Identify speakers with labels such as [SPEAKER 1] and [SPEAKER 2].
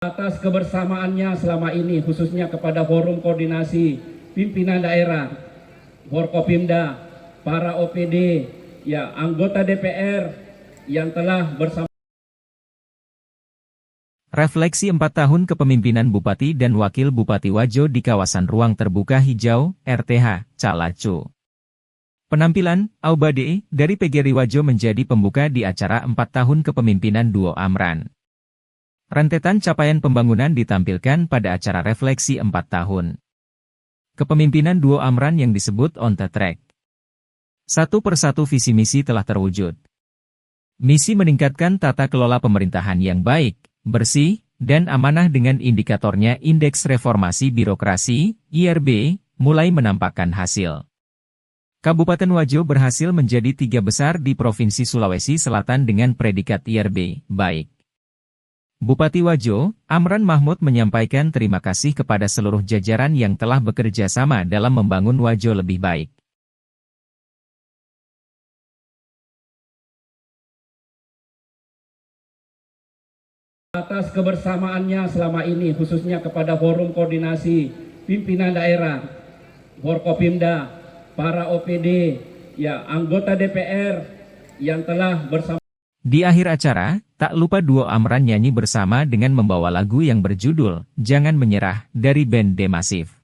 [SPEAKER 1] Atas kebersamaannya selama ini, khususnya kepada Forum Koordinasi Pimpinan Daerah, Forkopimda, para OPD, ya anggota DPR yang telah bersama.
[SPEAKER 2] Refleksi 4 tahun kepemimpinan Bupati dan Wakil Bupati Wajo di kawasan ruang terbuka hijau, RTH, Calaco. Penampilan, Aubade, dari PGRI Wajo menjadi pembuka di acara 4 tahun kepemimpinan Duo Amran. Rentetan capaian pembangunan ditampilkan pada acara refleksi 4 tahun. Kepemimpinan Duo Amran yang disebut on the track. Satu persatu visi misi telah terwujud. Misi meningkatkan tata kelola pemerintahan yang baik, bersih, dan amanah dengan indikatornya Indeks Reformasi Birokrasi, IRB, mulai menampakkan hasil. Kabupaten Wajo berhasil menjadi 3 besar di Provinsi Sulawesi Selatan dengan predikat IRB, baik. Bupati Wajo, Amran Mahmud menyampaikan terima kasih kepada seluruh jajaran yang telah bekerja sama dalam membangun Wajo lebih baik.
[SPEAKER 1] Atas kebersamaannya selama ini, khususnya kepada Forum Koordinasi Pimpinan Daerah, Forkopimda, para OPD, ya anggota DPR yang telah bersama.
[SPEAKER 2] Di akhir acara, tak lupa Duo Amran nyanyi bersama dengan membawa lagu yang berjudul Jangan Menyerah dari band The Massive.